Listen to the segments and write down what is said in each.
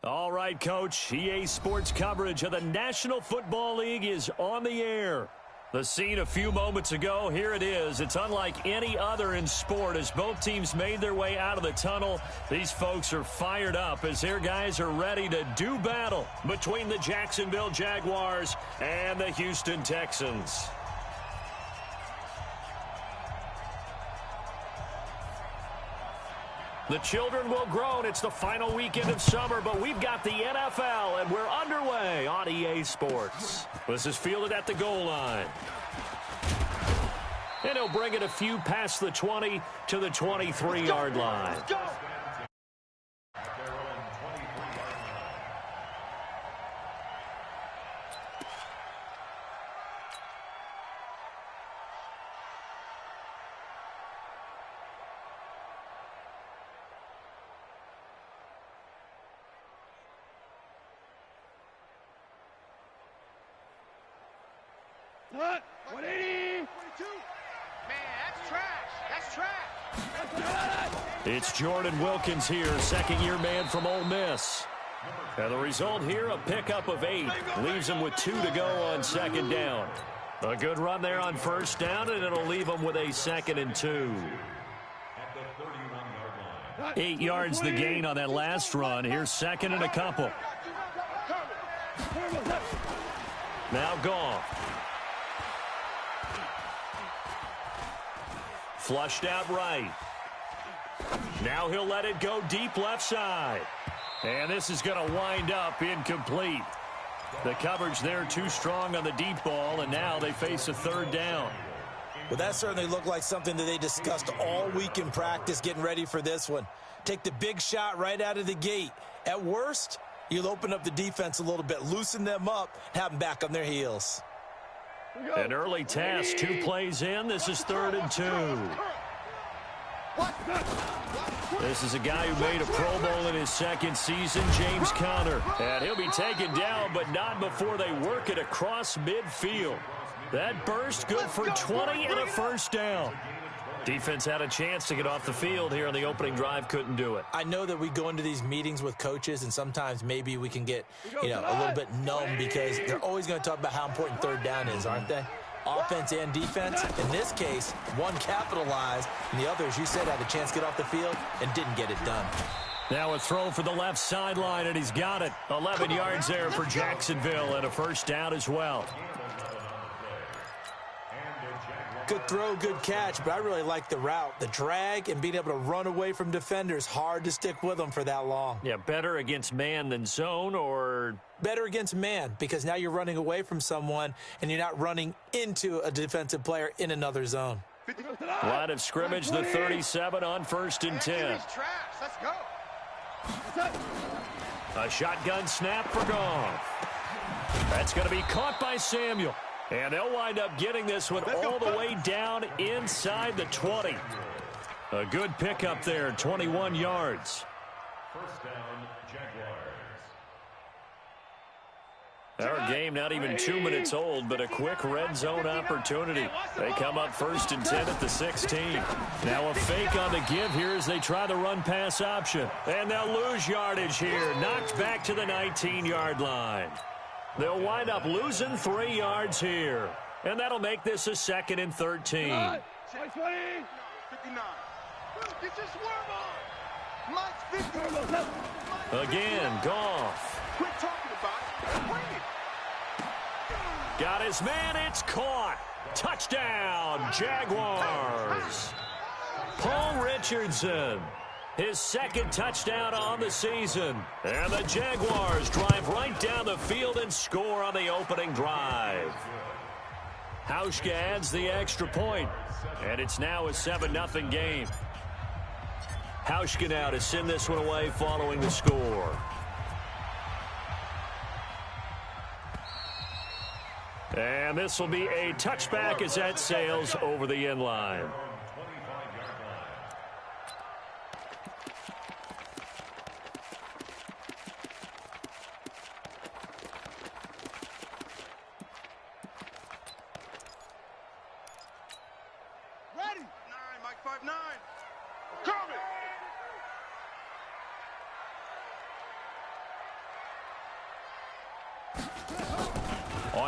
All right, Coach. EA Sports coverage of the National Football League is on the air. The scene a few moments ago, here it is. It's unlike any other in sport as both teams made their way out of the tunnel. These folks are fired up as their guys are ready to do battle between the Jacksonville Jaguars and the Houston Texans. The children will groan. It's the final weekend of summer, but we've got the NFL, and we're underway on EA Sports. This is fielded at the goal line. And he'll bring it a few past the 20 to the 23-yard line. What? 180. 22. Man, that's trash. That's trash. It's Jordan Wilkins here, second-year man from Ole Miss. And the result here, a pickup of 8. Leaves him with 2 to go on second down. A good run there on first down, and it'll leave him with a 2nd and 2. 8 yards the gain on that last run. Here's 2nd and a couple. Now Goff. Flushed out right. Now he'll let it go deep left side. And this is going to wind up incomplete. The coverage there too strong on the deep ball, and now they face a 3rd down. Well, that certainly looked like something that they discussed all week in practice getting ready for this one. Take the big shot right out of the gate. At worst, you'll open up the defense a little bit, loosen them up, have them back on their heels. An early task, 2 plays in. This is 3rd and 2. This is a guy who made a Pro Bowl in his 2nd season, James Conner. And he'll be taken down, but not before they work it across midfield. That burst good for 20 and a 1st down. Defense had a chance to get off the field here on the opening drive, couldn't do it. I know that we go into these meetings with coaches, and sometimes maybe we can get, a little bit numb because they're always going to talk about how important 3rd down is, aren't they? Offense and defense. In this case, one capitalized, and the other, as you said, had a chance to get off the field and didn't get it done. Now a throw for the left sideline, and he's got it. 11 yards there for Jacksonville, and a 1st down as well. Good throw, good catch, but I really like the route. The drag and being able to run away from defenders, hard to stick with them for that long. Yeah, better against man than zone, or? Better against man, because now you're running away from someone and you're not running into a defensive player in another zone. Line of scrimmage, the 37 on 1st and 10. Let's go. A shotgun snap for Goff. That's going to be caught by Samuel. And they'll wind up getting this one all the way down inside the 20. A good pickup there, 21 yards. 1st down, Our Jaguars. game not even 2 minutes old, but a quick red zone opportunity. They come up 1st and 10 at the 16. Now a fake on the give here as they try the run-pass option. And they'll lose yardage here, knocked back to the 19-yard line. They'll wind up losing 3 yards here. And that'll make this a 2nd and 13. 59. Get your swerve on. Mike's 50. Again, Goff. Quit talking about it. Bring it. Got his man. It's caught. Touchdown, Jaguars. Paul Richardson. His 2nd touchdown on the season. And the Jaguars drive right down the field and score on the opening drive. Hauschka adds the extra point. And it's now a 7-0 game. Hauschka now to send this one away following the score. And this will be a touchback as that sails over the end line.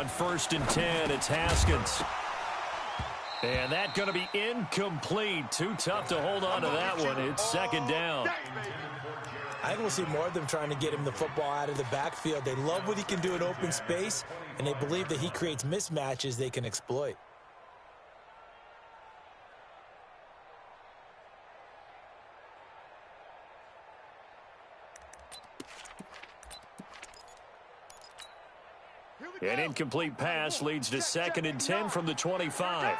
on 1st and 10. It's Haskins. And that's going to be incomplete. Too tough to hold on to that one. It's 2nd down. I think we'll see more of them trying to get him the football out of the backfield. They love what he can do in open space, and they believe that he creates mismatches they can exploit. An incomplete pass leads to 2nd and 10 from the 25.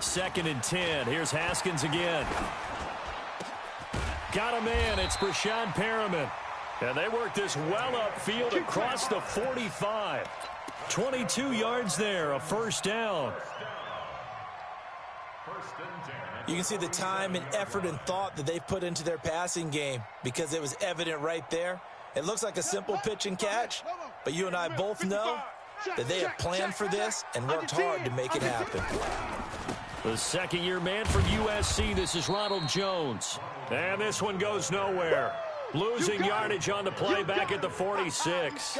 Second and 10. Here's Haskins again. Got a man. It's Brashad Perriman. And they work this well upfield across the 45. 22 yards there, a 1st down. You can see the time and effort and thought that they've put into their passing game because it was evident right there. It looks like a simple pitch and catch, but you and I both know that they have planned for this and worked hard to make it happen. The second-year man from USC, this is Ronald Jones. And this one goes nowhere. Losing yardage on the play back at the 46.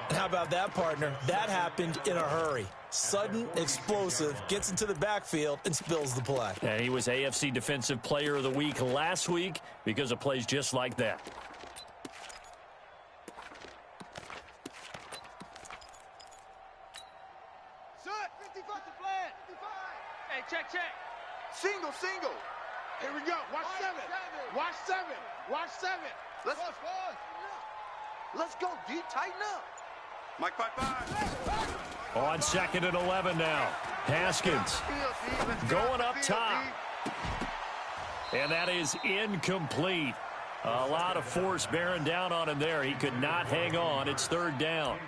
And how about that, partner? That happened in a hurry. Sudden, explosive, gets into the backfield, and spills the play. And he was AFC Defensive Player of the Week last week because of plays just like that. Hey, check. Single. Here we go. Watch 7. Watch 7. Watch 7. Let's go, D. Tighten up. Mike 5. On 2nd and 11 now. Haskins going up top. And that is incomplete. A lot of force bearing down on him there. He could not hang on. It's 3rd down.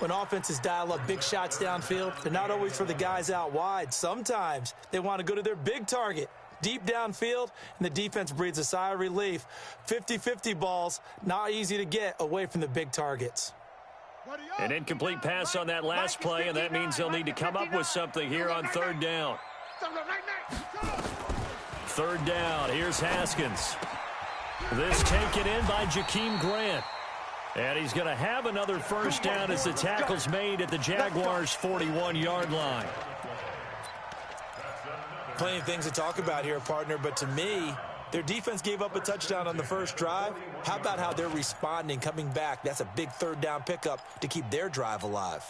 When offenses dial up big shots downfield, they're not always for the guys out wide. Sometimes they want to go to their big target, deep downfield, and the defense breathes a sigh of relief. 50-50 balls, not easy to get away from the big targets. An incomplete pass on that last play, and that means they'll need to come up with something here on 3rd down. 3rd down, here's Haskins. This taken in by Jakeem Grant. And he's going to have another 1st down as the tackle's made at the Jaguars' 41-yard line. Plenty of things to talk about here, partner, but to me, their defense gave up a touchdown on the first drive. How about how they're responding, coming back? That's a big 3rd down pickup to keep their drive alive.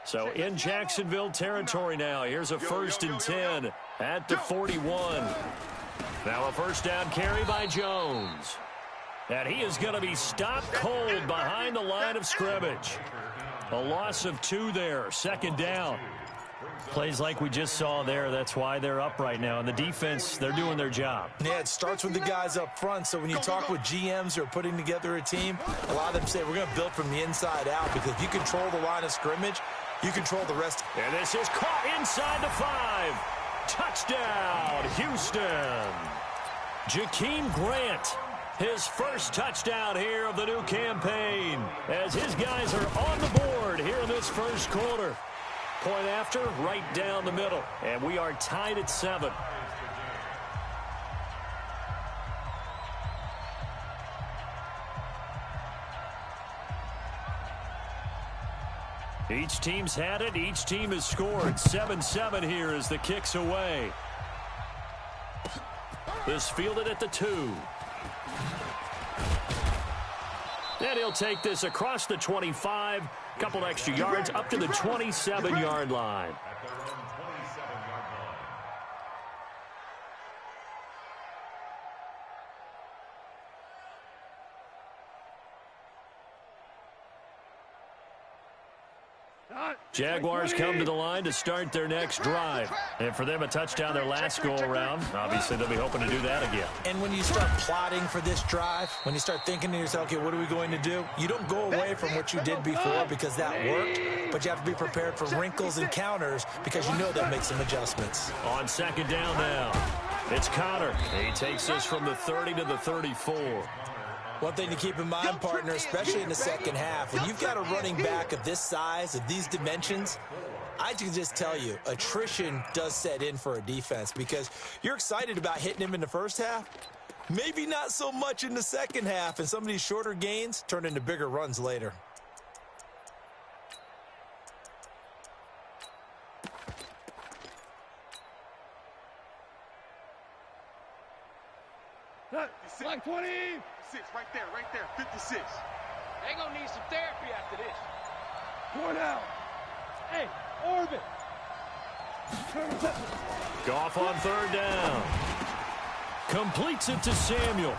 So in Jacksonville territory now. Here's a 1st and 10 at the 41. Now a 1st down carry by Jones. And he is going to be stopped cold behind the line of scrimmage. A loss of 2 there, 2nd down. Plays like we just saw there, that's why they're up right now. And the defense, they're doing their job. Yeah, it starts with the guys up front. So when you talk with GMs who are putting together a team, a lot of them say we're going to build from the inside out because if you control the line of scrimmage, you control the rest. And this is caught inside the 5. Touchdown, Houston. Jakeem Grant. His first touchdown here of the new campaign as his guys are on the board here in this first quarter. Point after, right down the middle. And we are tied at 7. Each team's had it. Each team has scored. 7-7 here as the kick's away. This fielded at the 2. And he'll take this across the 25, couple extra yards, up to the 27-yard line. Jaguars come to the line to start their next drive. And for them, a touchdown their last go-around. Obviously, they'll be hoping to do that again. And when you start plotting for this drive, when you start thinking to yourself, okay, what are we going to do? You don't go away from what you did before because that worked, but you have to be prepared for wrinkles and counters because you know they'll make some adjustments. On 2nd down now, it's Connor. He takes us from the 30 to the 34. One thing to keep in mind, partner, especially in the second half, when you've got a running back of this size, of these dimensions, I can just tell you, attrition does set in for a defense because you're excited about hitting him in the first half, Maybe not so much in the second half, and some of these shorter gains turn into bigger runs later. Like 20. 6 right there, 56. They gonna need some therapy after this. Going out. Hey, orbit. Goff on third down. Completes it to Samuel.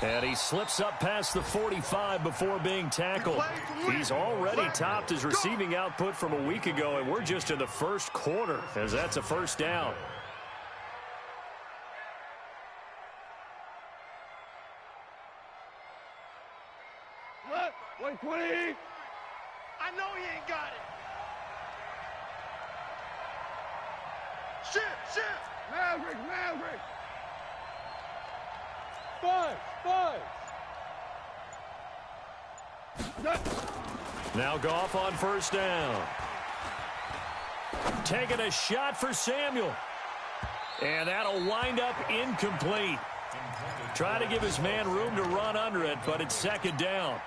And he slips up past the 45 before being tackled. He's already topped his receiving output from a week ago, and we're just in the first quarter, as that's a first down. What? 20. I know he ain't got it. Shift. Maverick. 5. Now Goff on first down. Taking a shot for Samuel. And that'll wind up incomplete. Trying to give his man room to run under it, but it's second down.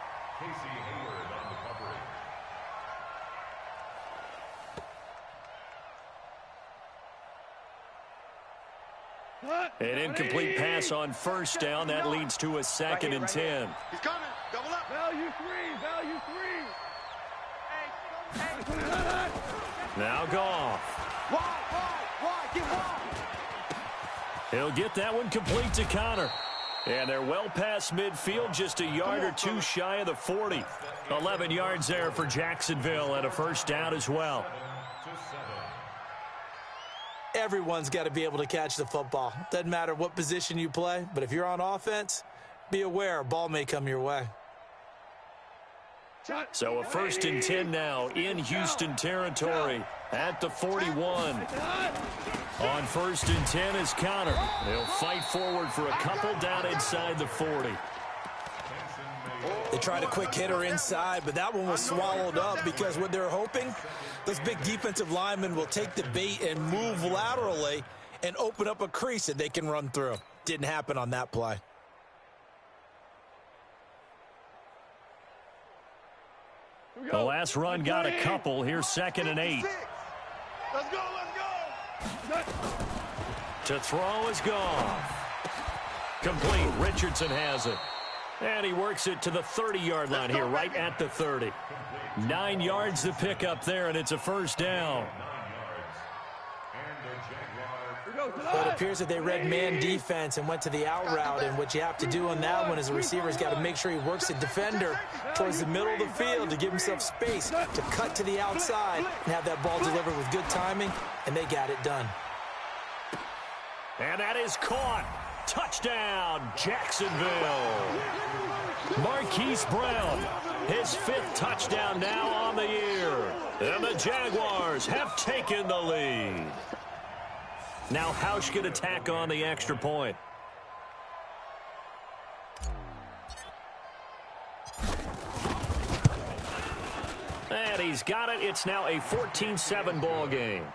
An incomplete pass on first down. That leads to a second and 10. He's coming. Double up. Value three. Now Goff. Wide. Get wide. He'll get that one complete to Connor. And they're well past midfield, just a yard or two shy of the 40. 11 yards there for Jacksonville and a first down as well. Everyone's got to be able to catch the football. Doesn't matter what position you play, but if you're on offense, be aware a ball may come your way. So a first and 10 now in Houston territory at the 41. On first and 10 is Connor. They'll fight forward for a couple down inside the 40. They tried a quick hitter inside, but that one was swallowed up because what they're hoping, those big defensive linemen will take the bait and move laterally and open up a crease that they can run through. Didn't happen on that play. The last run got a couple. Here's second and 8. Let's go. To throw is Goff. Complete. Richardson has it. And he works it to the 30-yard line here, right at the 30. 9 yards to pick up there, and it's a first down. Well, it appears that they read man defense and went to the out route, and what you have to do on that one is the receiver's got to make sure he works the defender towards the middle of the field to give himself space to cut to the outside and have that ball delivered with good timing, and they got it done. And that is caught. Touchdown, Jacksonville. Marquise Brown, his 5th touchdown now on the year. And the Jaguars have taken the lead. Now Hausch can attack on the extra point. And he's got it. It's now a 14-7 ball game.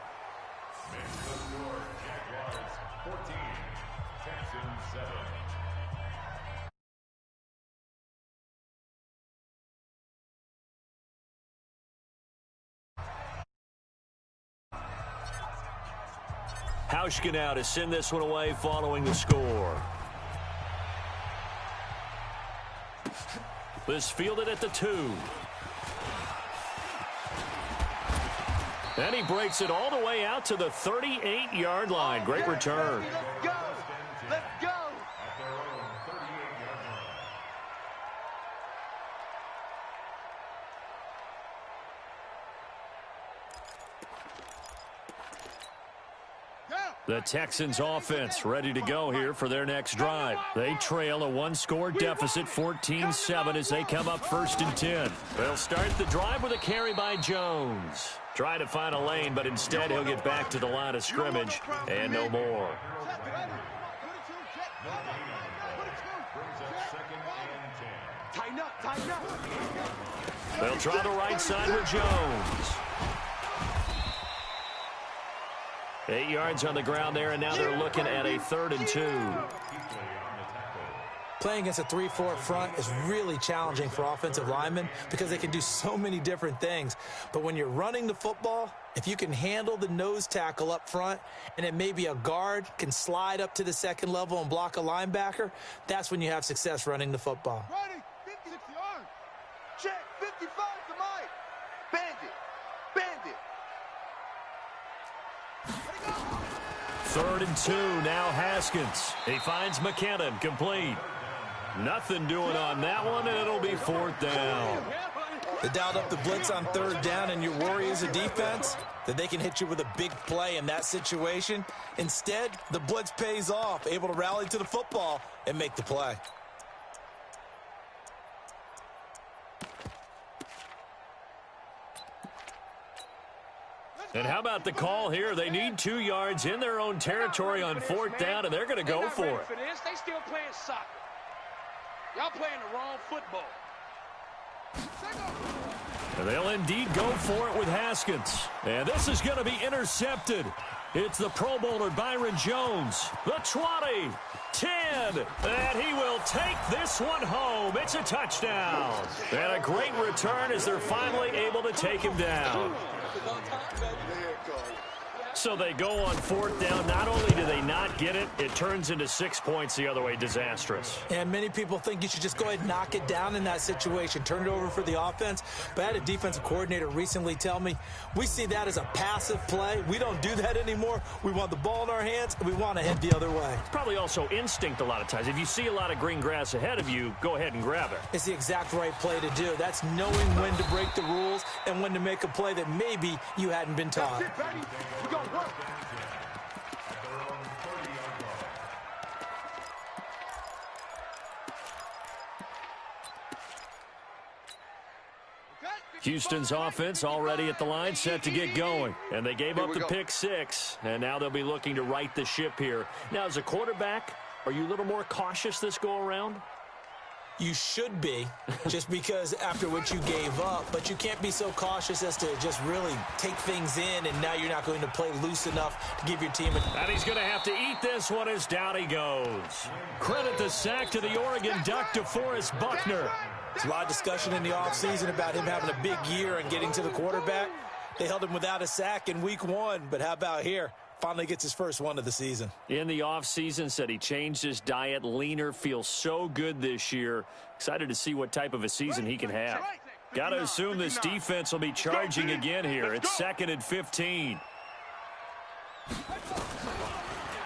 Hausch now to send this one away following the score. This fielded at the 2. And he breaks it all the way out to the 38-yard line. Great return. Let's go. The Texans offense ready to go here for their next drive. They trail a 1-score deficit, 14-7, as they come up first and 10. They'll start the drive with a carry by Jones. Try to find a lane, but instead he'll get back to the line of scrimmage and no more. Tighten up. They'll try the right side with Jones. 8 yards on the ground there, and now they're looking at a 3rd and 2. Playing against a 3-4 front is really challenging for offensive linemen because they can do so many different things. But when you're running the football, if you can handle the nose tackle up front and then maybe a guard can slide up to the second level and block a linebacker, that's when you have success running the football. Ready, 56 yards. Check, 55 to Mike. Bandit, bandit. 3rd and 2, now Haskins. He finds McKinnon, complete. Nothing doing on that one, and it'll be 4th down. They dialed up the blitz on 3rd down, and your worry as a defense that they can hit you with a big play in that situation. Instead, the blitz pays off, able to rally to the football and make the play. And how about the call here? They need 2 yards in their own territory on 4th down, and they're going to go for it. They still playing soccer. Y'all playing the wrong football. And they'll indeed go for it with Haskins. And this is going to be intercepted. It's the Pro Bowler Byron Jones. The 20, 10, and he will take this one home. It's a touchdown. And a great return as they're finally able to take him down. So they go on 4th down. Not only do they not get it, it turns into 6 points the other way. Disastrous. And many people think you should just go ahead and knock it down in that situation, turn it over for the offense. But I had a defensive coordinator recently tell me, we see that as a passive play. We don't do that anymore. We want the ball in our hands, and we want to head the other way. It's probably also instinct a lot of times. If you see a lot of green grass ahead of you, go ahead and grab it. It's the exact right play to do. That's knowing when to break the rules and when to make a play that maybe you hadn't been taught. That's it, baby. We're going to work. Houston's offense already at the line, set to get going. And they gave up the pick 6, and now they'll be looking to right the ship here. Now, as a quarterback, are you a little more cautious this go-around? You should be, just because after what you gave up, but you can't be so cautious as to just really take things in, and now you're not going to play loose enough to give your team a... And he's going to have to eat this one as down he goes. Credit the sack to the Oregon Duck, DeForest Buckner. There's a lot of discussion in the offseason about him having a big year and getting to the quarterback. They held him without a sack in week 1, but how about here? Finally gets his first one of the season. In the offseason, said he changed his diet, leaner, feels so good this year. Excited to see what type of a season he can have. Got to assume this defense will be charging again here. It's 2nd and 15.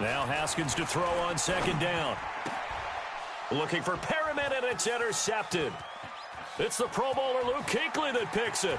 Now Haskins to throw on 2nd down. Looking for Perriman, and it's intercepted. It's the Pro Bowler Luke Kuechly that picks it.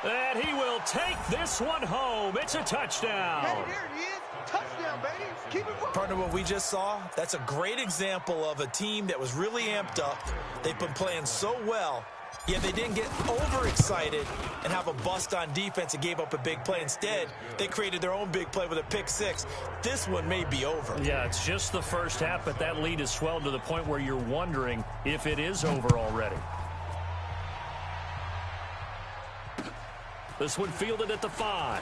And he will take this one home. It's a touchdown. Hey, there it is. Touchdown, baby. Keep it rolling. Partner, what we just saw, that's a great example of a team that was really amped up. They've been playing so well, yet they didn't get overexcited and have a bust on defense and gave up a big play. Instead, they created their own big play with a pick 6. This one may be over. Yeah, it's just the first half, but that lead has swelled to the point where you're wondering if it is over already. This one fielded at the 5.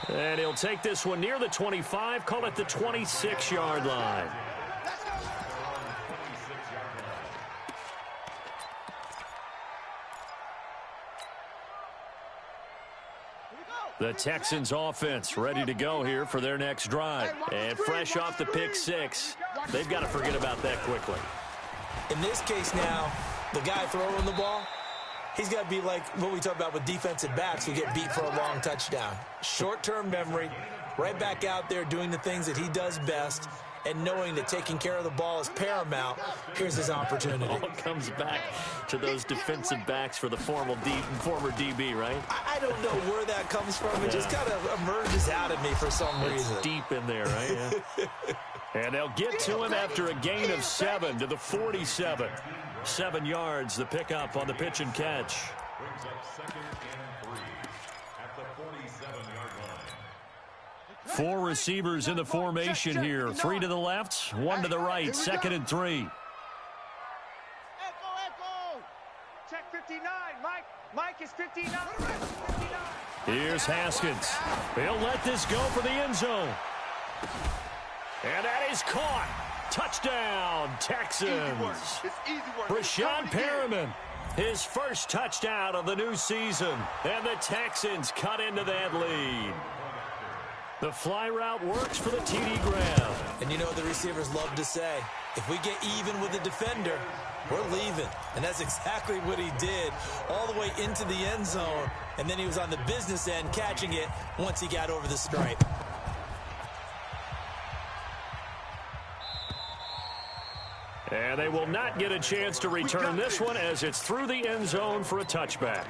And he'll take this one near the 25, call it the 26-yard line. The Texans offense ready to go here for their next drive. And fresh off the pick 6, they've got to forget about that quickly. In this case now, the guy throwing the ball, he's got to be like what we talk about with defensive backs who get beat for a long touchdown. Short-term memory, right back out there doing the things that he does best, and knowing that taking care of the ball is paramount. Here's his opportunity. It all comes back to those defensive backs for the former DB, right? I don't know where that comes from. It just kind of emerges out of me for some reason. Deep in there, right? Yeah. And they'll get to him after a gain of 7 to the 47. 7 yards, the pickup on the pitch and catch. Brings up 2nd and 3 at the 47-yard line. 4 receivers in the formation here. 3 to the left, 1 to the right. 2nd and 3. Echo. Check 59. Mike is 59. 59. Here's Haskins. He'll let this go for the end zone. And that is caught. Touchdown, Texans. Brashad Perriman, his first touchdown of the new season. And the Texans cut into that lead. The fly route works for the TD ground. And you know what the receivers love to say? If we get even with the defender, we're leaving. And that's exactly what he did all the way into the end zone. And then he was on the business end catching it once he got over the stripe. And they will not get a chance to return this one as it's through the end zone for a touchback.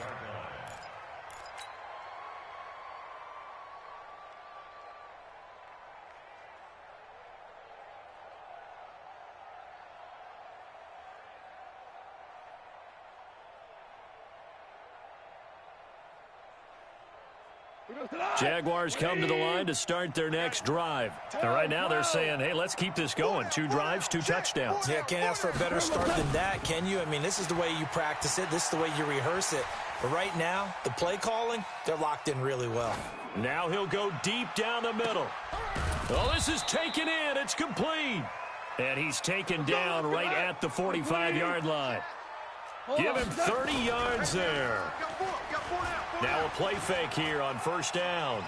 Jaguars come to the line to start their next drive. And right now they're saying, hey, let's keep this going. 2 drives, 2 touchdowns. Yeah, can't ask for a better start than that, can you? I mean, this is the way you practice it. This is the way you rehearse it. But right now, the play calling, they're locked in really well. Now he'll go deep down the middle. Oh, this is taken in. It's complete. And he's taken down right at the 45-yard line. Give him 30 yards there. Now a play fake here on first down.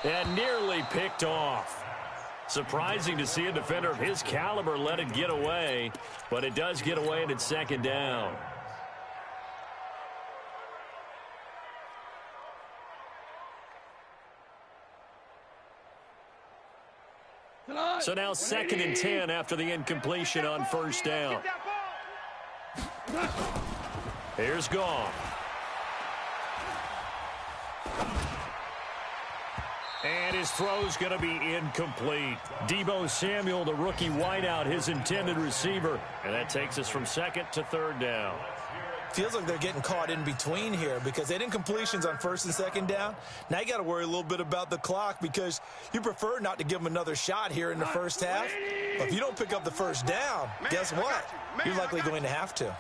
And nearly picked off. Surprising to see a defender of his caliber let it get away, but it does get away and it's second down. So now 2nd and 10 after the incompletion on first down. Here's Goff. And his throw's going to be incomplete. Deebo Samuel, the rookie wideout, his intended receiver. And that takes us from 2nd to 3rd down. Feels like they're getting caught in between here because they had incompletions on 1st and 2nd down. Now you got to worry a little bit about the clock because you prefer not to give them another shot here in the first half. But if you don't pick up the first down, guess what? You're likely going to have to.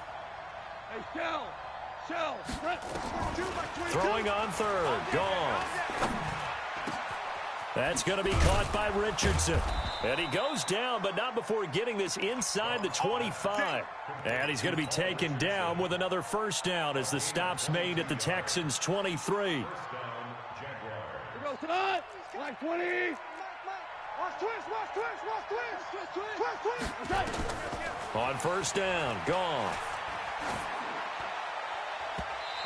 Throwing on 3rd. Goff. That's going to be caught by Richardson. And he goes down, but not before getting this inside the 25. And he's going to be taken down with another first down as the stop's made at the Texans' 23. Line 20. On first down, Goff.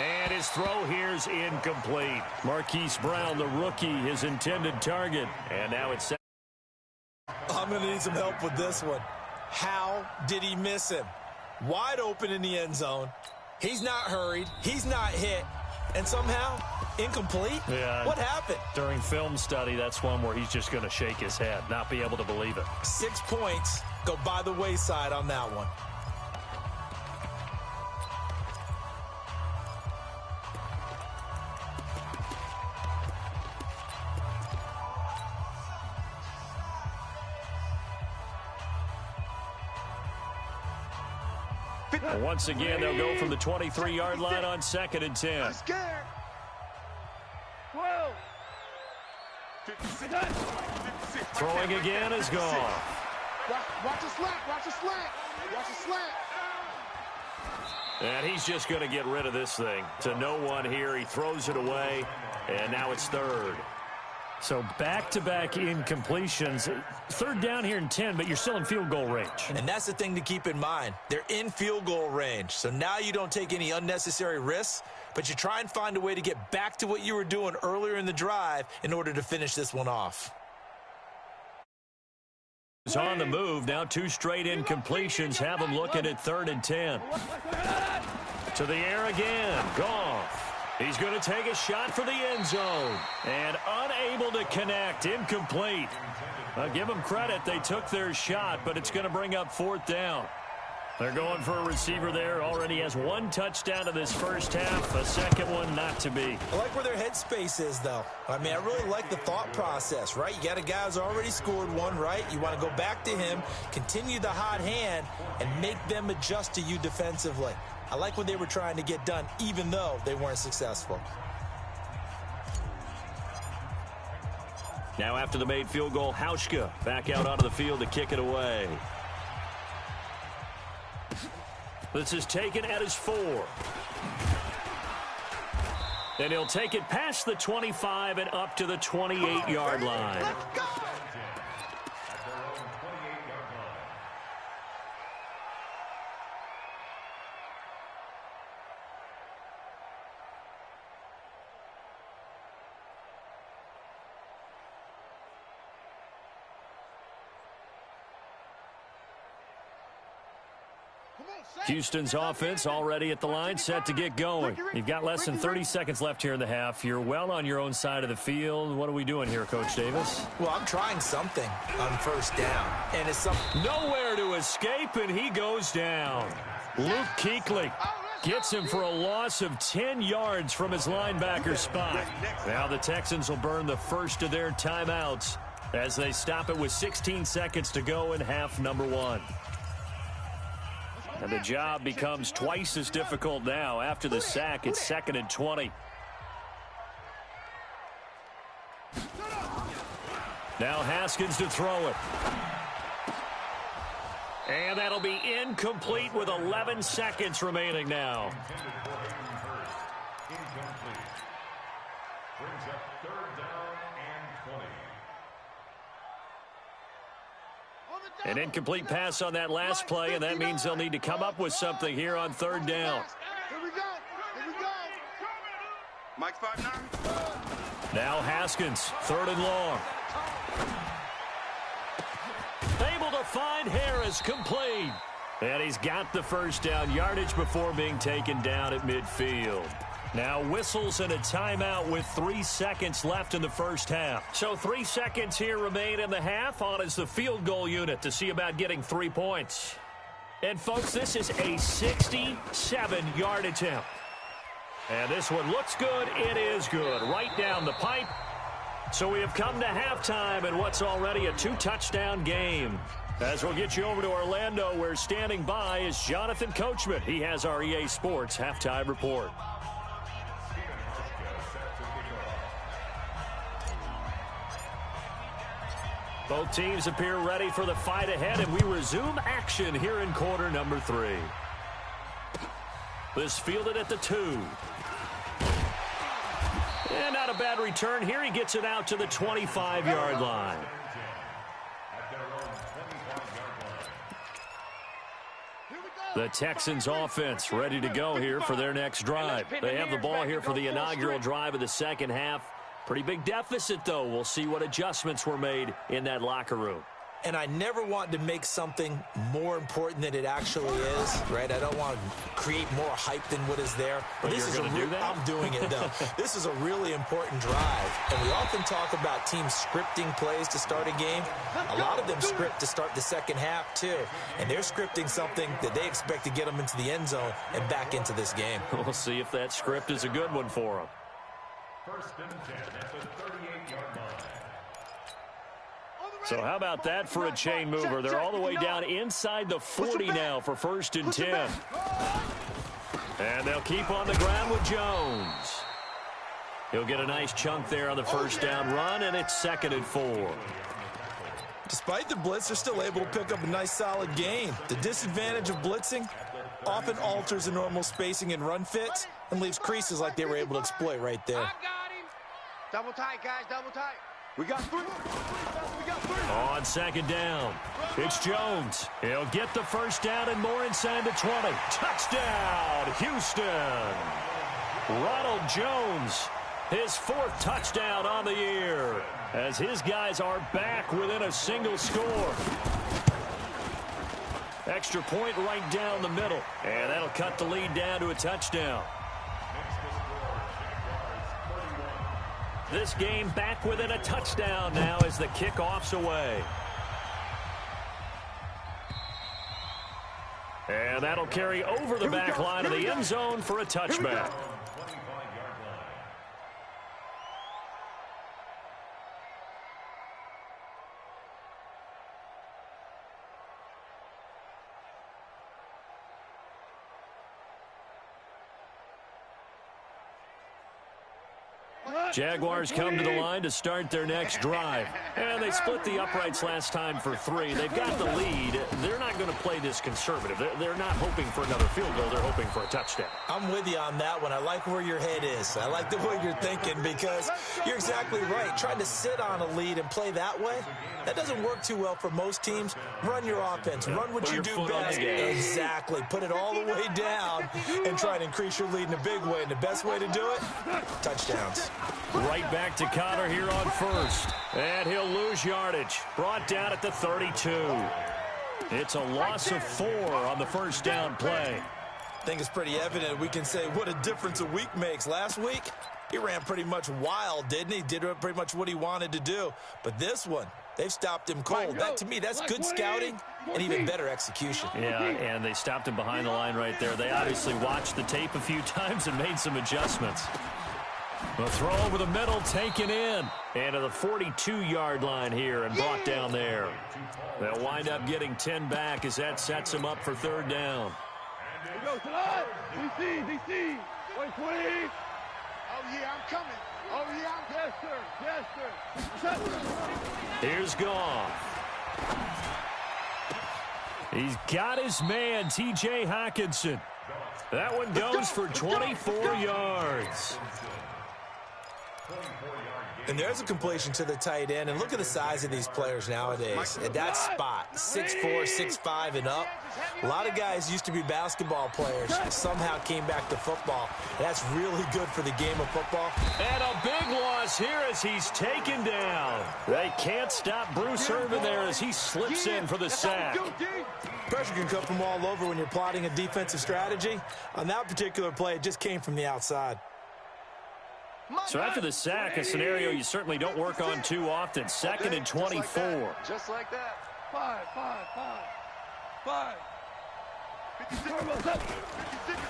And his throw here's incomplete. Marquise Brown, the rookie, his intended target. And now it's set. I'm going to need some help with this one. How did he miss him? Wide open in the end zone. He's not hurried. He's not hit. And somehow, incomplete? Yeah. What happened? During film study, that's one where he's just going to shake his head, not be able to believe it. 6 points go by the wayside on that one. Once again, they'll go from the 23-yard line on 2nd and 10. Throwing again is gone. Watch the slant. Watch the slant. Watch the slant. And he's just going to get rid of this thing. To no one here. He throws it away, and now it's 3rd. So back-to-back incompletions. 3rd down here and 10, but you're still in field goal range. And that's the thing to keep in mind. They're in field goal range. So now you don't take any unnecessary risks, but you try and find a way to get back to what you were doing earlier in the drive in order to finish this one off. He's on the move. Now 2 straight incompletions have him looking at 3rd and 10. To the air again. Goff. He's going to take a shot for the end zone. And unable to connect. Incomplete. I'll give them credit. They took their shot, but it's going to bring up 4th down. They're going for a receiver there. Already has 1 touchdown in this first half. A second one not to be. I like where their headspace is, though. I mean, I really like the thought process, right? You got a guy who's already scored 1, right? You want to go back to him, continue the hot hand, and make them adjust to you defensively. I like what they were trying to get done, even though they weren't successful. Now after the made field goal, Hauschka back out onto the field to kick it away. This is taken at his 4. And he'll take it past the 25 and up to the 28-yard line. Let's go! Houston's offense already at the line, set to get going. You've got less than 30 seconds left here in the half. You're well on your own side of the field. What are we doing here, Coach Davis? Well, I'm trying something on first down. And it's nowhere to escape, and he goes down. Luke Kuechly gets him for a loss of 10 yards from his linebacker spot. Now the Texans will burn the first of their timeouts as they stop it with 16 seconds to go in half number 1. And the job becomes twice as difficult now. After the sack, it's 2nd and 20. Now Haskins to throw it. And that'll be incomplete with 11 seconds remaining now. Brings up 3rd down and 20. An incomplete pass on that last play, and that means they'll need to come up with something here on 3rd down. Here we go. Here we go. Mike 5'9". Now Haskins, 3rd and long. Able to find Harris, complete. And he's got the first down, yardage before being taken down at midfield. Now whistles and a timeout with 3 seconds left in the first half. So 3 seconds here remain in the half. On is the field goal unit to see about getting 3 points. And folks, this is a 67-yard attempt. And this one looks good. It is good. Right down the pipe. So we have come to halftime in what's already a 2-touchdown game. As we'll get you over to Orlando, where standing by is Jonathan Coachman. He has our EA Sports halftime report. Both teams appear ready for the fight ahead, and we resume action here in quarter number 3. This fielded at the 2. And not a bad return here. He gets it out to the 25-yard line. The Texans offense ready to go here for their next drive. They have the ball here for the inaugural drive of the second half. Pretty big deficit, though. We'll see what adjustments were made in that locker room. And I never want to make something more important than it actually is, right? I don't want to create more hype than what is there. But this is do that? I'm doing it, though. This is a really important drive. And we often talk about teams scripting plays to start a game. A lot of them script to start the second half, too. And they're scripting something that they expect to get them into the end zone and back into this game. We'll see if that script is a good one for them. 1st and 10 at the 38-yard line. So how about that for a chain mover? They're all the way down inside the 40 now for 1st and 10. And they'll keep on the ground with Jones. He'll get a nice chunk there on the first down run, and it's 2nd and 4. Despite the blitz, they're still able to pick up a nice solid gain. The disadvantage of blitzing often alters the normal spacing and run fits and leaves creases like they were able to exploit right there. I got him. Double tight, guys, double tight. We got 3. We got 3. On 2nd down, it's Jones. He'll get the first down and more inside the 20. Touchdown, Houston. Ronald Jones, his 4th touchdown on the year, as his guys are back within a single score. Extra point right down the middle, and that'll cut the lead down to a touchdown. This game back within a touchdown now as the kickoff's away. And that'll carry over the back line of the end zone for a touchback. Jaguars come to the line to start their next drive. And they split the uprights last time for 3. They've got the lead. They're not going to play this conservative. They're not hoping for another field goal. They're hoping for a touchdown. I'm with you on that one. I like where your head is. I like the way you're thinking because you're exactly right. Trying to sit on a lead and play that way, that doesn't work too well for most teams. Run your offense. Run what you do best. Exactly. Put it all the way down and try to increase your lead in a big way. And the best way to do it, touchdowns. Right back to Connor here on first. And he'll lose yardage. Brought down at the 32. It's a loss of 4 on the first down play. I think it's pretty evident. We can say what a difference a week makes. Last week, he ran pretty much wild, didn't he? Did pretty much what he wanted to do. But this one, they've stopped him cold. That, to me, that's good scouting and even better execution. Yeah, and they stopped him behind the line right there. They obviously watched the tape a few times and made some adjustments. The throw over the middle, taken in. And to the 42-yard line here and brought down there. They'll wind up getting 10 back as that sets them up for third down. Here we go, tonight. DC. 120. Oh, yeah, I'm coming. Oh, yeah, yes, sir. Here's Goff. He's got his man, T.J. Hockenson. That one goes for 24 yards. And there's a completion to the tight end. And look at the size of these players nowadays. At that spot, 6'4", 6'5", and up. A lot of guys used to be basketball players. Somehow came back to football. That's really good for the game of football. And a big loss here as he's taken down. They can't stop Bruce Irvin there as he slips in for the sack. Pressure can come from all over when you're plotting a defensive strategy. On that particular play, it just came from the outside. So after the sack, a scenario you certainly don't work on too often. 2nd and 24. Just like that. 5.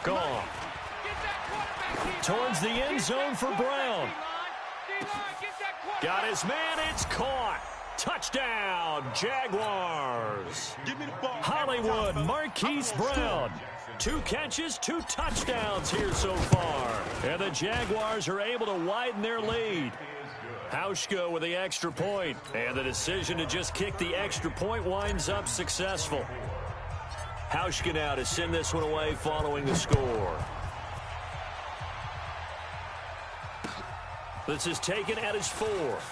Gone. Towards the end zone for Brown. Got his man. It's caught. Touchdown, Jaguars. Hollywood, Marquise Brown. 2 catches, 2 touchdowns here so far. And the Jaguars are able to widen their lead. Hauschka with the extra point. And the decision to just kick the extra point winds up successful. Hauschka now to send this one away following the score. This is taken at his 4th.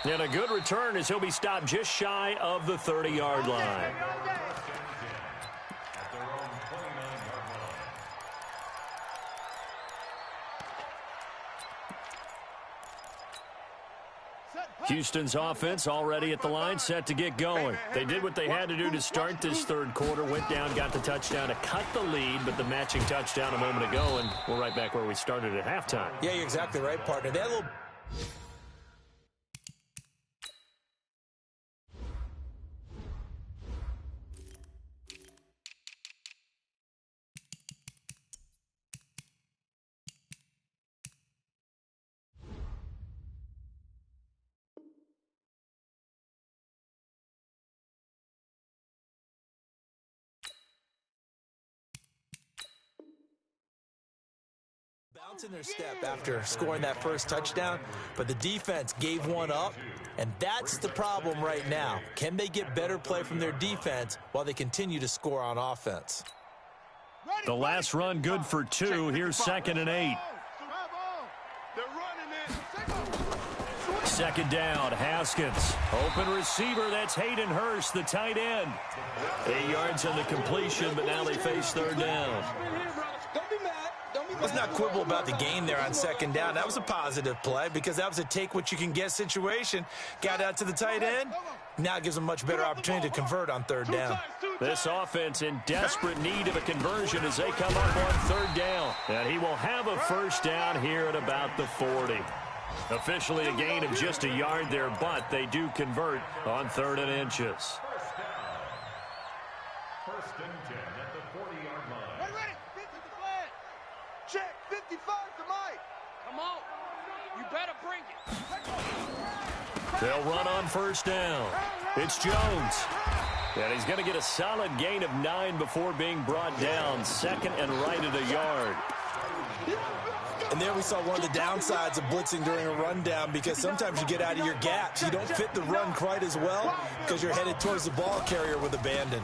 And a good return as he'll be stopped just shy of the 30-yard line. Houston's offense already at the line, set to get going. They did what they had to do to start this third quarter, went down, got the touchdown to cut the lead, but the matching touchdown a moment ago, and we're right back where we started at halftime. Yeah, you're exactly right, partner. That little... in their step after scoring that first touchdown, but the defense gave one up, and that's the problem right now. Can they get better play from their defense while they continue to score on offense? The last run good for 2. Here's 2nd and 8. 2nd down, Haskins. Open receiver, that's Hayden Hurst, the tight end. 8 yards on the completion, but now they face third down. Let's not quibble about the gain there on 2nd down. That was a positive play because that was a take-what-you-can-get situation. Got out to the tight end. Now it gives them a much better opportunity to convert on 3rd down. This offense in desperate need of a conversion as they come up on 3rd down. And he will have a first down here at about the 40. Officially a gain of just a yard there, but they do convert on 3rd and inches. First and 10 at the 40-yard line. Ready. 50 to the flag. Check. 55 to Mike. Come on. You better bring it. They'll run on first down. It's Jones. And he's going to get a solid gain of 9 before being brought down. 2nd and right at a yard. And there we saw one of the downsides of blitzing during a rundown, because sometimes you get out of your gaps. You don't fit the run quite as well because you're headed towards the ball carrier with abandon.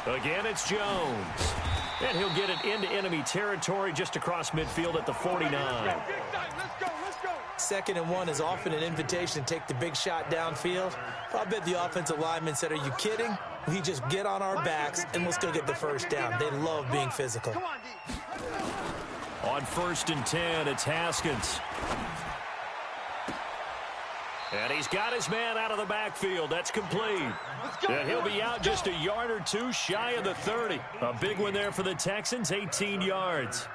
Again, it's Jones. And he'll get it into enemy territory just across midfield at the 49. Let's go. 2nd and 1 is often an invitation to take the big shot downfield. I bet the offensive lineman said, "Are you kidding? We just get on our backs and let's go get the first down." They love being physical. On 1st and 10, it's Haskins. And he's got his man out of the backfield. That's complete. And he'll be out just a yard or two shy of the 30. A big one there for the Texans, 18 yards.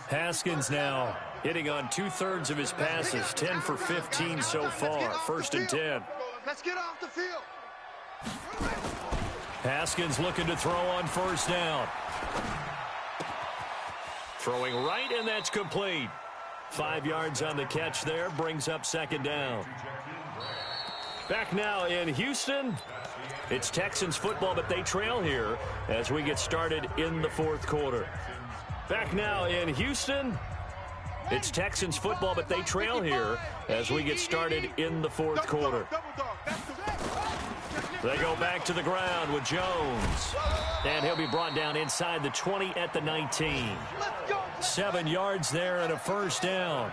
Haskins now hitting on 2/3 of his passes, 10 for 15 so far. 1st and 10. Let's get off the field. Haskins looking to throw on 1st down. Throwing right, and that's complete. 5 yards on the catch there, brings up 2nd down. Back now in Houston. It's Texans football, but they trail here as we get started in the 4th quarter. Back now in Houston. It's Texans football, but they trail here as we get started in the 4th quarter. They go back to the ground with Jones. And he'll be brought down inside the 20 at the 19. 7 yards there and a 1st down.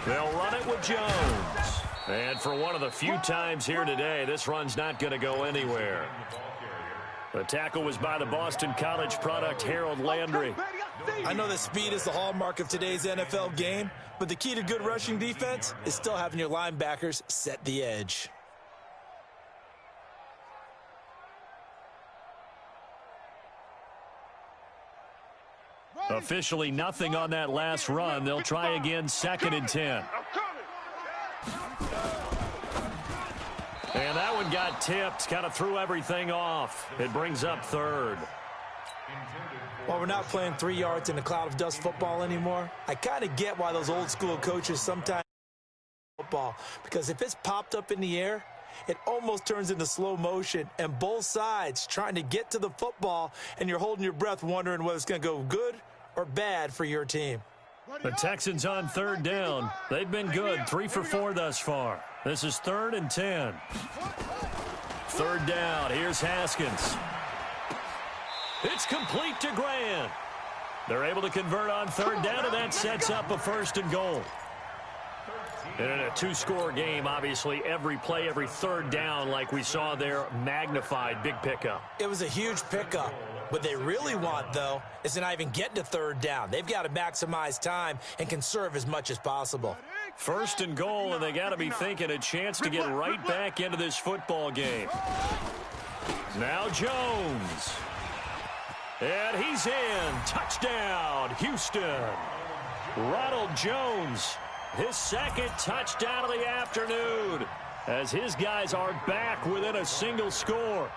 They'll run it with Jones. And for one of the few times here today, this run's not going to go anywhere. The tackle was by the Boston College product, Harold Landry. I know that speed is the hallmark of today's NFL game, but the key to good rushing defense is still having your linebackers set the edge. Officially nothing on that last run. They'll try again, 2nd and 10. And that one got tipped, kind of threw everything off. It brings up 3rd. While we're not playing 3 yards in a cloud of dust football anymore, I kind of get why those old school coaches sometimes football, because if it's popped up in the air, it almost turns into slow motion, and both sides trying to get to the football, and you're holding your breath wondering whether it's going to go good or bad for your team. The Texans on 3rd down. They've been good, 3 for 4 thus far. This is 3rd and 10. 3rd down. Here's Haskins. It's complete to Grant. They're able to convert on 3rd down, and that sets up a 1st and goal. And in a 2-score game, obviously, every play, every 3rd down, like we saw there, magnified. Big pickup. It was a huge pickup. What they really want, though, is to not even get to 3rd down. They've got to maximize time and conserve as much as possible. 1st and goal, and they got to be thinking a chance to get right back into this football game. Now Jones. And he's in. Touchdown, Houston. Ronald Jones, his 2nd touchdown of the afternoon, as his guys are back within a single score.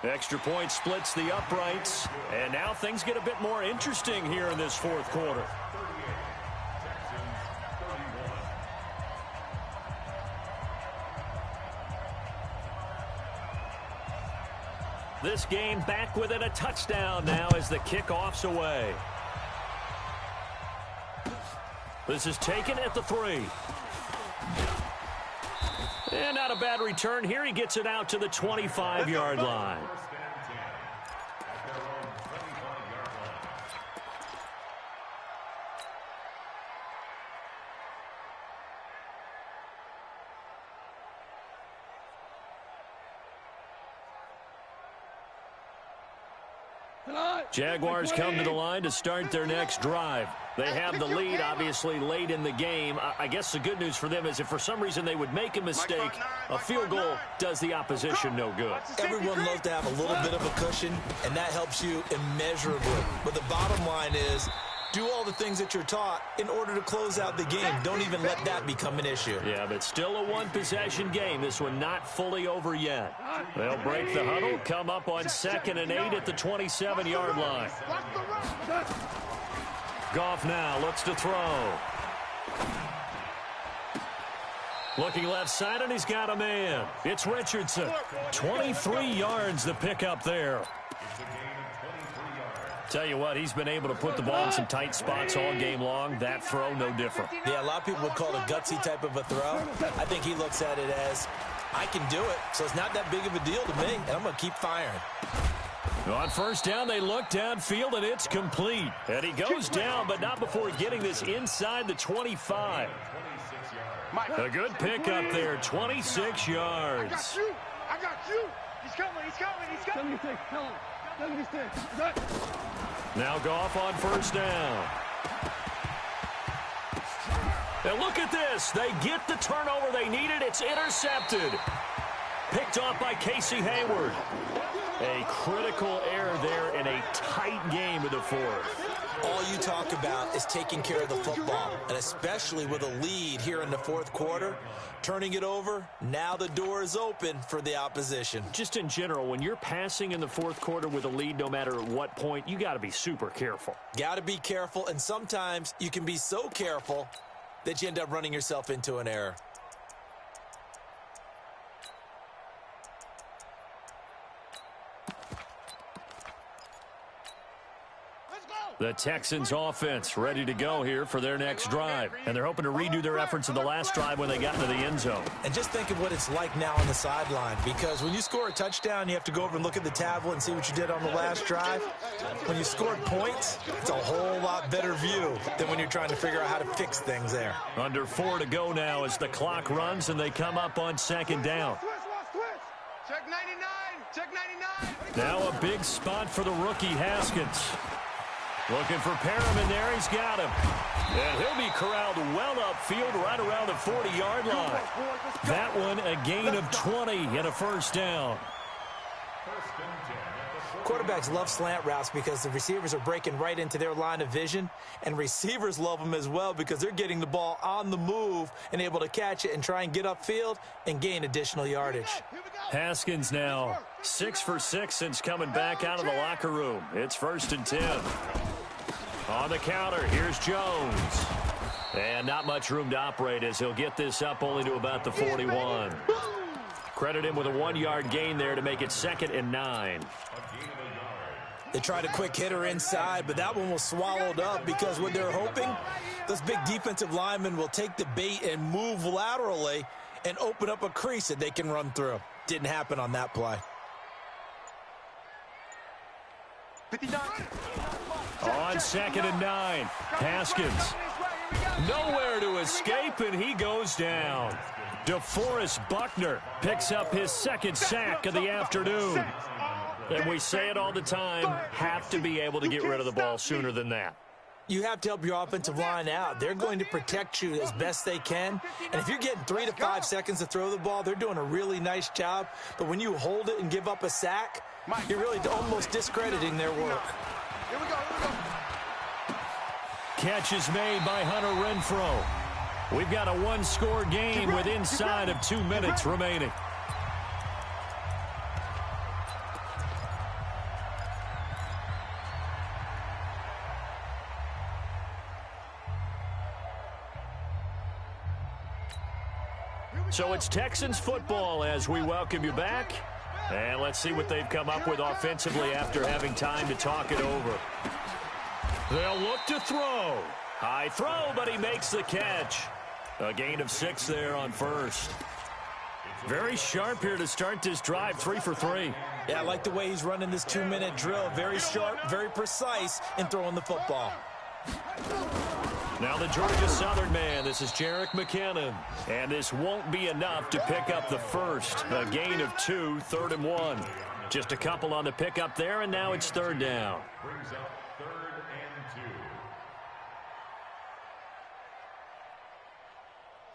Extra point splits the uprights, and now things get a bit more interesting here in this 4th quarter. This game back within a touchdown now as the kickoff's away. This is taken at the 3. And not a bad return here. He gets it out to the 25-yard line. Jaguars come to the line to start their next drive. They have the lead, obviously, late in the game. I guess the good news for them is if for some reason they would make a mistake, a field goal does the opposition no good. Everyone loves to have a little bit of a cushion, and that helps you immeasurably. But the bottom line is, do all the things that you're taught in order to close out the game. Don't even let that become an issue. Yeah, but still a one-possession game. This one not fully over yet. They'll break the huddle, come up on 2nd and 8 at the 27-yard line. Goff now looks to throw. Looking left side, and he's got a man. It's Richardson. 23 yards the pickup there. It's a gain of 23 yards. Tell you what, he's been able to put the ball in some tight spots all game long. That throw, no different. Yeah, a lot of people would call it a gutsy type of a throw. I think he looks at it as, I can do it, so it's not that big of a deal to me, and I'm going to keep firing. On first down, they look downfield, and it's complete. And he goes down, but not before getting this inside the 25. A good pickup there, 26 yards. I got you. I got you. He's coming. He's coming. He's coming. 76. Tell him. 76. Now Goff on first down. And look at this. They get the turnover they needed. It's intercepted. Picked off by Casey Hayward. A critical error there in a tight game of the fourth. All you talk about is taking care of the football, and especially with a lead here in the fourth quarter, turning it over, now the door is open for the opposition. Just in general, when you're passing in the fourth quarter with a lead, no matter at what point, you got to be super careful. Got to be careful, and sometimes you can be so careful that you end up running yourself into an error. The Texans offense ready to go here for their next drive. And they're hoping to redo their efforts in the last drive when they got into the end zone. And just think of what it's like now on the sideline, because when you score a touchdown, you have to go over and look at the tablet and see what you did on the last drive. When you scored points, it's a whole lot better view than when you're trying to figure out how to fix things there. Under 4 to go now as the clock runs and they come up on second down. Check 99. Check 99. Now a big spot for the rookie Haskins. Looking for Perriman there. He's got him. And he'll be corralled well upfield right around the 40-yard line. That one a gain of 20 and a first down. Quarterbacks love slant routes because the receivers are breaking right into their line of vision, and receivers love them as well because they're getting the ball on the move and able to catch it and try and get upfield and gain additional yardage. Haskins now 6 for 6 since coming back out of the locker room. It's 1st and 10. On the counter, here's Jones. And not much room to operate as he'll get this up only to about the 41. Credit him with a 1-yard gain there to make it 2nd and 9. They tried a quick hitter inside, but that one was swallowed up because what they're hoping, those big defensive linemen will take the bait and move laterally and open up a crease that they can run through. Didn't happen on that play. 59. On 2nd and 9, Haskins. Nowhere to escape, and he goes down. DeForest Buckner picks up his 2nd sack of the afternoon. And we say it all the time, have to be able to get rid of the ball sooner than that. You have to help your offensive line out. They're going to protect you as best they can. And if you're getting 3 to 5 seconds to throw the ball, they're doing a really nice job. But when you hold it and give up a sack, you're really almost discrediting their work. Here we go. Catch is made by Hunter Renfrow. We've got a 1-score game with inside of 2 minutes remaining. So it's Texans football as we welcome you back. And let's see what they've come up with offensively after having time to talk it over. They'll look to throw. High throw, but he makes the catch. A gain of 6 there on first. Very sharp here to start this drive, 3 for 3. Yeah, I like the way he's running this 2-minute drill. Very sharp, very precise in throwing the football. Now the Georgia Southern man, this is Jerick McKinnon. And this won't be enough to pick up the first. A gain of 2, 3rd and 1. Just a couple on the pickup there, and now it's 3rd down. Brings up 3rd and 2.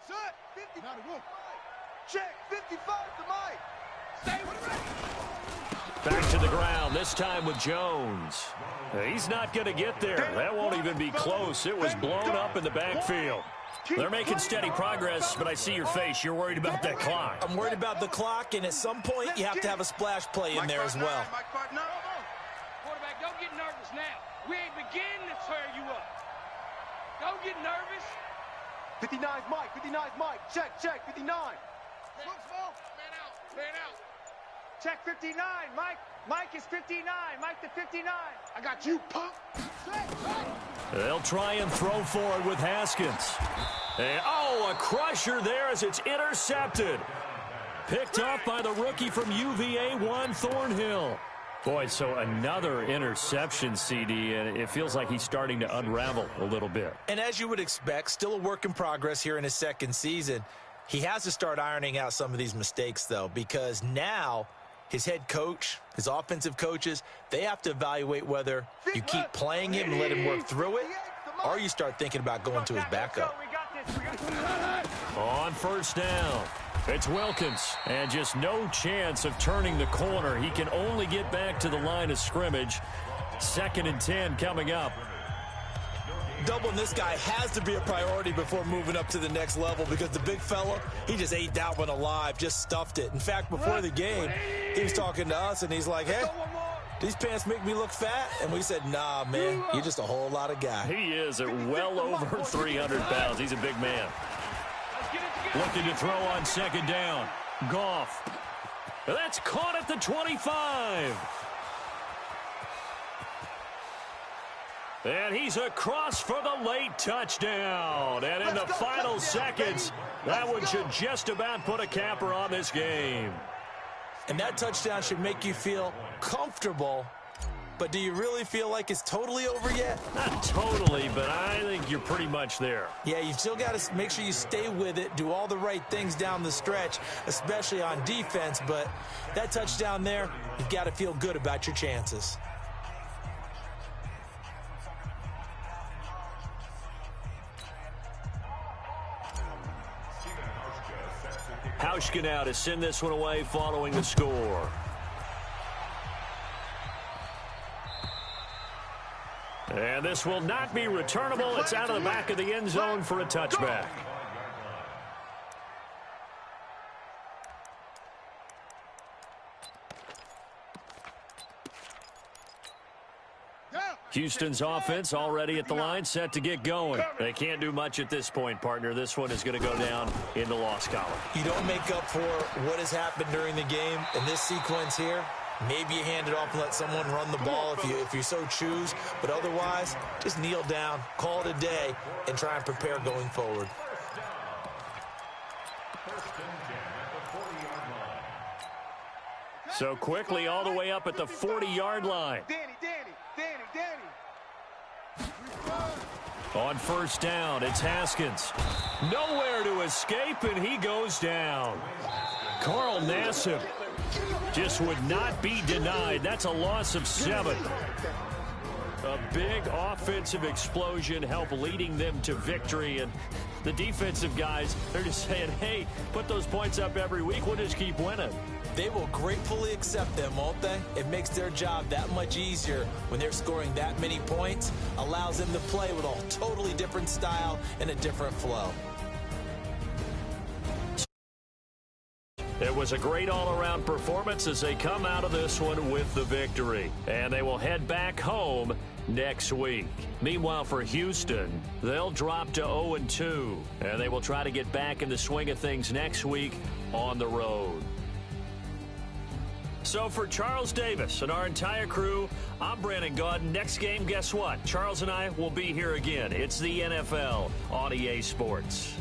Set. 50. Not a look. Check. 55 to Mike. Stay with it. Back to the ground, this time with Jones. He's not going to get there. That won't even be close. It was blown up in the backfield. They're making steady progress, but I see your face. You're worried about that clock. I'm worried about the clock, and at some point, you have to have a splash play in there as well. Quarterback, don't get nervous now. We ain't beginning to tear you up. Don't get nervous. 59's Mike. 59's Mike. Check. 59. Look, man out. Man out. Check 59, Mike. Mike is 59. Mike to 59. I got you, punk. They'll try and throw for it with Haskins. And, oh, a crusher there as it's intercepted. Picked off by the rookie from UVA, Juan Thornhill. Boy, so another interception, CD, and it feels like he's starting to unravel a little bit. And as you would expect, still a work in progress here in his second season. He has to start ironing out some of these mistakes, though, because now his head coach, his offensive coaches, they have to evaluate whether you keep playing him and let him work through it, or you start thinking about going to his backup. On first down, it's Wilkins, and just no chance of turning the corner. He can only get back to the line of scrimmage. 2nd and 10 coming up. Doubling this guy has to be a priority before moving up to the next level, because the big fella, he just ate that one alive, just stuffed it. In fact, before the game, he was talking to us, and he's like, hey, these pants make me look fat? And we said, nah, man, you're just a whole lot of guy. He is at well over 300 pounds. He's a big man. Looking to throw on 2nd down. Goff. That's caught at the 25. And he's across for the late touchdown. And in the final seconds, that one should just about put a capper on this game. And that touchdown should make you feel comfortable. But do you really feel like it's totally over yet? Not totally, but I think you're pretty much there. Yeah, you've still got to make sure you stay with it, do all the right things down the stretch, especially on defense. But that touchdown there, you've got to feel good about your chances. Hauschka now to send this one away following the score. And this will not be returnable. It's out of the back of the end zone for a touchback. Houston's offense already at the line, set to get going. They can't do much at this point, partner. This one is going to go down in the loss column. You don't make up for what has happened during the game in this sequence here. Maybe you hand it off and let someone run the ball if you so choose. But otherwise, just kneel down, call it a day, and try and prepare going forward. So quickly all the way up at the 40-yard line. On first down, it's Haskins. Nowhere to escape, and he goes down. Carl Nassib just would not be denied. That's a loss of 7. A big offensive explosion helped leading them to victory. And the defensive guys, they're just saying, hey, put those points up every week. We'll just keep winning. They will gratefully accept them, won't they? It makes their job that much easier when they're scoring that many points. Allows them to play with a totally different style and a different flow. It was a great all-around performance as they come out of this one with the victory. And they will head back home next week. Meanwhile, for Houston, they'll drop to 0-2. And they will try to get back in the swing of things next week on the road. So for Charles Davis and our entire crew, I'm Brandon Gaudin. Next game, guess what? Charles and I will be here again. It's the NFL on EA Sports.